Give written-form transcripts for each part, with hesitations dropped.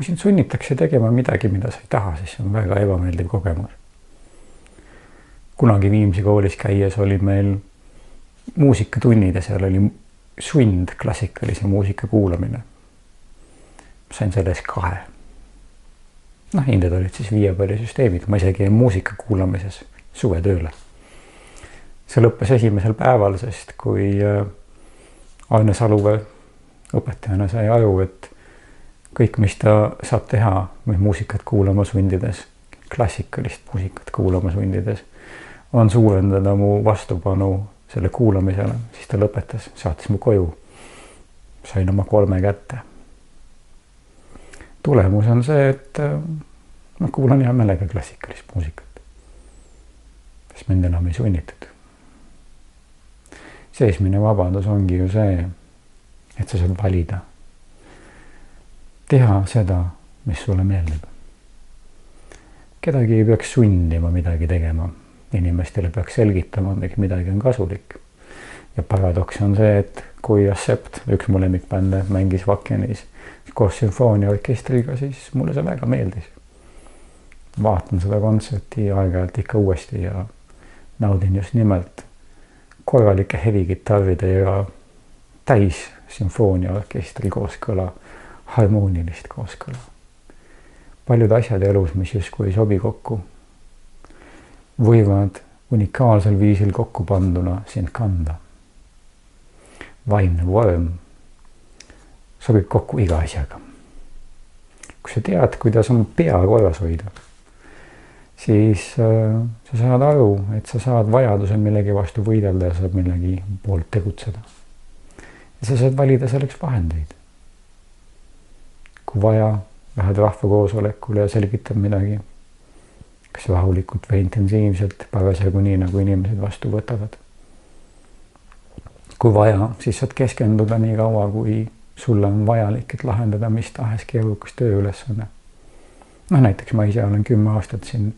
kui sind sunnitakse tegema midagi, mida sa ei taha, siis see on väga ebameeldiv kogemus. Kunagi Viimsi koolis käies oli meil muusikatunnid ja seal oli sund klassikalise muusika kuulamine. Sain selles 2. Hinded olid siis 5 pallisüsteemid, ma isegi muusika kuulamises suvetööle. See lõppes esimesel päeval, sest kui Aine Saluve õpetajana sai aru, et kõik, mis ta saab teha, või muusikat kuulama sundides, klassikalist muusikat kuulama sundides, on suurendada mu vastupanu selle kuulamisele, siis ta lõpetas, saatis mu koju. Sain oma 3 kätte. Tulemus on see, et ma kuulan hea meelega klassikalist muusikat. Sest mind enam ei sunnitud. Seesmine vabadus ongi ju see, et sa saad valida. Teha seda, mis sulle meeldib. Kedagi ei peaks sundima midagi tegema. Inimestele peaks selgitama, miks midagi on kasulik. Ja paradoks on see, et kui Accept, üks mu lemmikbände, mängis Vakenis koos sümfooniaorkestriga, siis mulle see väga meeldis. Vaatan seda kontserti aeg-ajalt ikka uuesti ja naudin just nimelt korralike hevigitarride ja täis sümfooniaorkestri kooskõla, harmoonilist kooskõla. Paljud asjad elus, mis justkui ei sobi kokku, võivad unikaalsel viisil kokku panduna sind kanda. Vaimne vorm sobib kokku iga asjaga. Kui sa tead, kuidas on pea korras hoida, siis sa saad aru, et sa saad vajaduse millegi vastu võidelda ja saad millegi poolt tegutseda. Ja sa saad valida selleks vahendeid. Kui vaja, lähed rahvakoosolekule ja selgitab midagi, kas rahulikult või intensiivselt, parasjagu nii, nagu inimesed vastu võtavad. Kui vaja, siis saad keskenduda nii kaua, kui sulle on vajalik, et lahendada mis tahes keerukas tööülesanne. Näiteks ma ise olen 10 aastat siin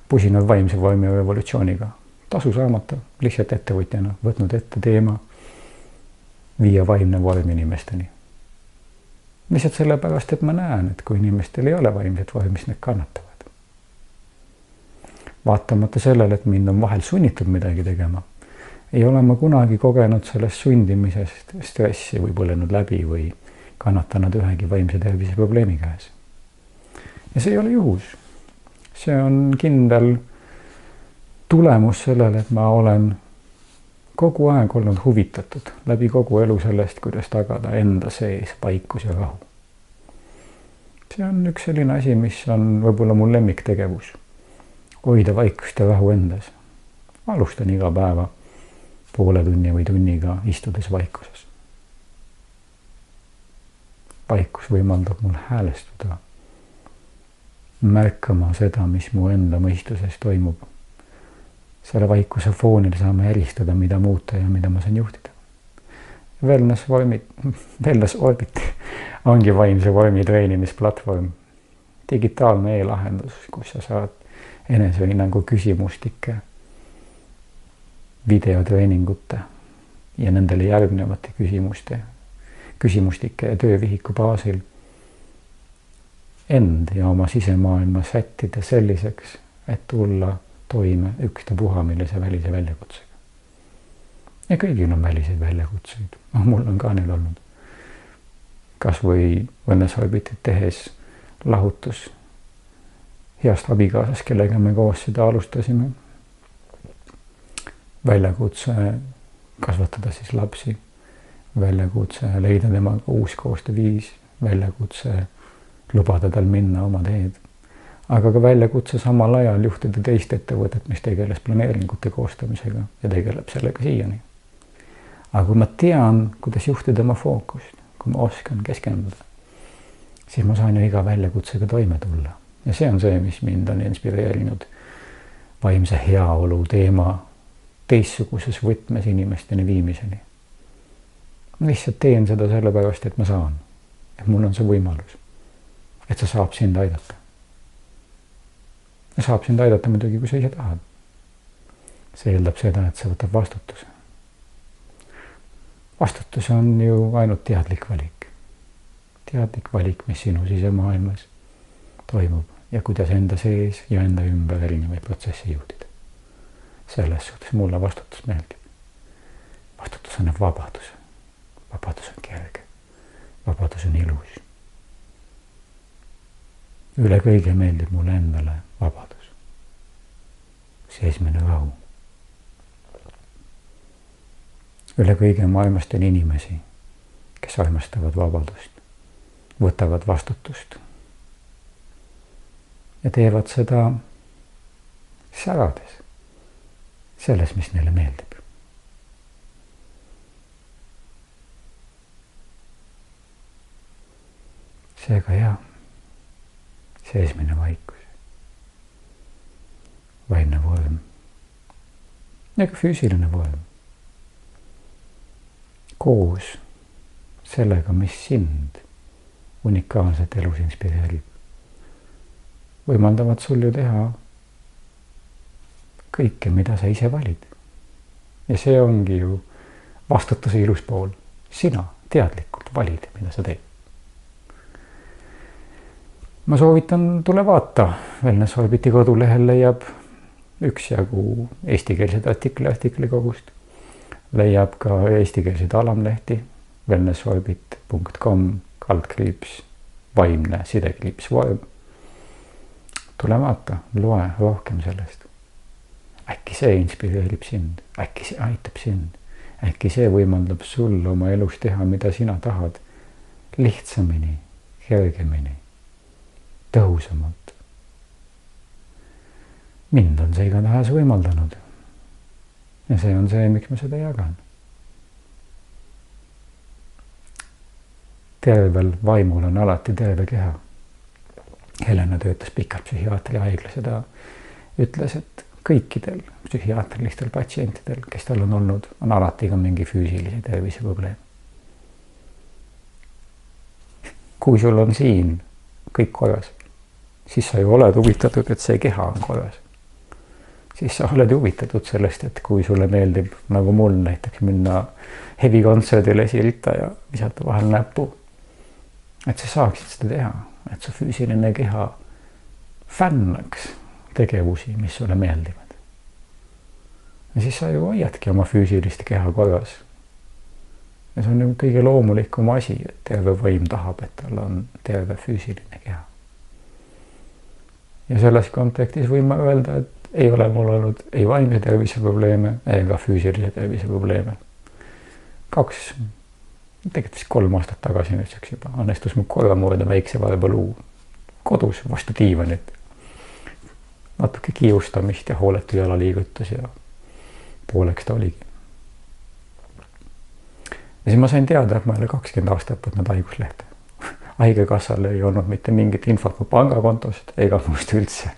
pusinud vaimse vormi revolutsiooniga. Tasu saamata, lihtsalt ettevõtjana võtnud ette teema viia vaimne vorm inimesteni. Lihtsalt sellepärast, et ma näen, et kui inimestel ei ole vaimset vormi, siis need kannatavad. Vaatamata sellele, et mind on vahel sunnitud midagi tegema, ei ole ma kunagi kogenud sellest sundimisest stressi või põlenud läbi või kannatanud ühegi vaimse tervise probleemi käes. Ja see ei ole juhus. See on kindel tulemus sellele, et ma olen kogu aeg olnud huvitatud läbi kogu elu sellest, kuidas tagada enda sees vaikus ja rahu. See on üks selline asi, mis on võib-olla mul lemmiktegevus. Hoida vaikust ja rahu endas. Alustan iga päeva poole tunni või tunniga istudes vaikuses. Vaikus võimaldab mul häälestuda, märkama seda, mis mu enda mõistuses toimub. Selle vaikuse foonil saame eristada, mida muuta ja mida ma saan juhtida. Wellness Orbit ongi vaimse vormi treenimisplatvorm. Digitaalne e-lahendus, kus sa saad enesehinnangu küsimustike, videotreeningute ja nendele järgnevate küsimustike ja töövihiku baasil end ja oma sisemaailma sättida selliseks, et tulla toime ükstapuha millise välise väljakutsega. Ja kõigil on väliseid väljakutseid. Mul on ka neil olnud. Kas või Wellness Orbitit tehes lahutus heast abikaasast, kellega me koos seda alustasime. Väljakutse kasvatada siis lapsi, väljakutse leida temaga uus koostööviis, väljakutse lubada tal minna oma teed, aga ka väljakutse samal ajal juhtida teist ettevõtet, mis tegeles planeeringute koostamisega ja tegeleb sellega siiani. Aga kui ma tean, kuidas juhtida oma fookust, kui ma oskan keskenduda, siis ma saan ju iga väljakutsega toime tulla. Ja see on see, mis mind on inspireerinud vaimse heaolu teema teistsuguses võtmes inimesteni viimiseni. Lihtsalt teen seda sellepärast, et ma saan. Et mul on see võimalus. Et sa saab sind aidata. Ja saab sind aidata muidugi, kui sa ise tahad. See eeldab seda, et sa võtab vastutuse. Vastutus on ju ainult teadlik valik. Teadlik valik, mis sinu sisemaailmas toimub ja kuidas enda sees ja enda ümber erinevaid protsessi juhtida. Selles suhtes mulle vastutus meeldib. Vastutus annab vabaduse. Vabadus on kerge. Vabadus on ilus. Üle kõige meeldib mulle endale vabadus. Seesmine rahu. Üle kõige maailmast on inimesi, kes armastavad vabadust, võtavad vastutust ja teevad seda särades, selles, mis neile meeldib. Seega hea, seesmine vaikus, vaimne vorm ja ka füüsiline vorm. Koos sellega, mis sind unikaalselt elus inspireerib, võimaldavad sul ju teha kõike, mida sa ise valid. Ja see ongi ju vastutuse ilus pool. Sina teadlikult valid, mida sa teed. Ma soovitan, tule vaata. Wellness Orbiti kodulehel leiab üksjagu eestikeelseid artiklikogust. Leiab ka eestikeelseid alamlehti wellnessorbit.com/vaimne _vorm. Tule vaata, loe rohkem sellest. Äkki see inspireerib sind, äkki see aitab sind, äkki see võimaldab sul oma elus teha, mida sina tahad, lihtsamini, kergemini, tõhusamalt. Mind on see igatahes võimaldanud. Ja see on see, miks ma seda jagan. Tervel vaimul on alati terve keha. Helena töötas pikalt psühhiaatri haiglas ja ta ütles, et kõikidel psühhiaatrilistel patsientidel, kes tal on olnud, on alati ka mingi füüsilise tervise probleem. Kui sul on siin kõik korras, siis sa ju oled huvitatud, et see keha on korras. Siis sa oled huvitatud sellest, et kui sulle meeldib, nagu mul näiteks, minna hevikontserdile esiritta ja visata vahel näppu, et sa saaksid seda teha, et su füüsiline keha fännaks tegevusi, mis sulle meeldivad. Ja siis sa ju hoiadki oma füüsilist keha korras. Ja see on ju kõige loomulikum asi, et terve vaim tahab, et tal on terve füüsiline keha. Ja selles kontekstis võin ma öelda, et ei ole mul olnud ei vaimse tervise probleeme ega füüsilise tervise probleeme. 3 aastat tagasi nüüdseks juba õnnestus mu korra murda väikse varbaluu kodus vastu diivanit. Natuke kiirustamist ja hooletu jalaliigutus ja pooleks ta oligi. Ja siis ma sain teada, et ma olen 20 aastat võtnud haiguslehte. Haigekassal ei olnud mitte mingit infot mu pangakontost ega muust üldse.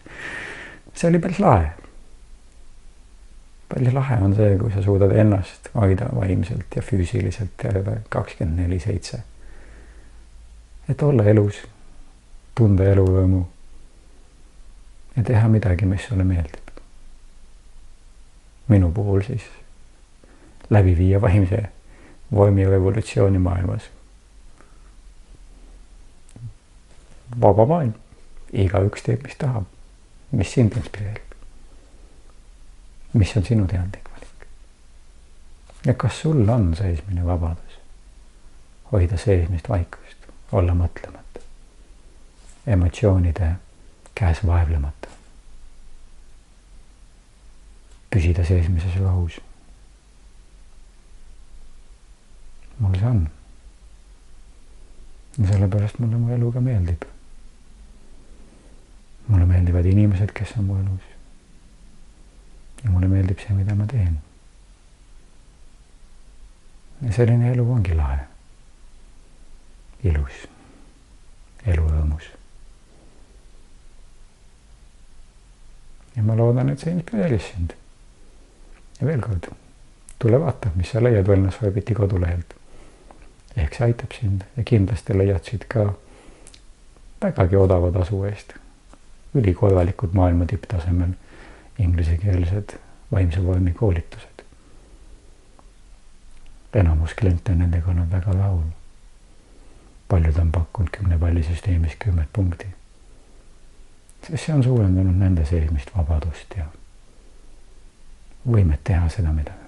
See oli päris lahe. Päris lahe on see, kui sa suudad ennast hoida vaimselt ja füüsiliselt terve 24/7. Et olla elus, tunda elurõõmu ja teha midagi, mis sulle meeldib. Minu puhul siis läbi viia vaimse vormi revolutsiooni maailmas. Vaba maailm. Igaüks teeb, mis tahab. Mis sind inspireerib? Mis on sinu teadlik valik? Ja kas sul on seesmine vabadus? Hoida seesmist vaikust, olla mõtlemata, emotsioonide käes vaevlemata. Püsida seesmises rahus. Mul see on. Ja sellepärast mulle mu elu ka meeldib. Mulle meeldivad inimesed, kes on mu elus. Ja mulle meeldib see, mida ma teen. Ja selline elu ongi lahe. Ilus. Elurõõmus. Ja ma loodan, et see inspireeris sind. Ja veel kord, tule vaata, mis sa leiad Wellness Orbiti kodulehelt. Ehk see aitab sind ja kindlasti leiad siit ka vägagi odava tasu eest. Ülikorralikud maailma tipptasemel inglisekeelsed vaimse vormi koolitused. Enamus kliente on nendega olnud väga rahul. Paljud on pakkunud 10 pallisüsteemis 10 punkti. sest see on suurendanud nende seesmist vabadust ja võimet teha seda, mida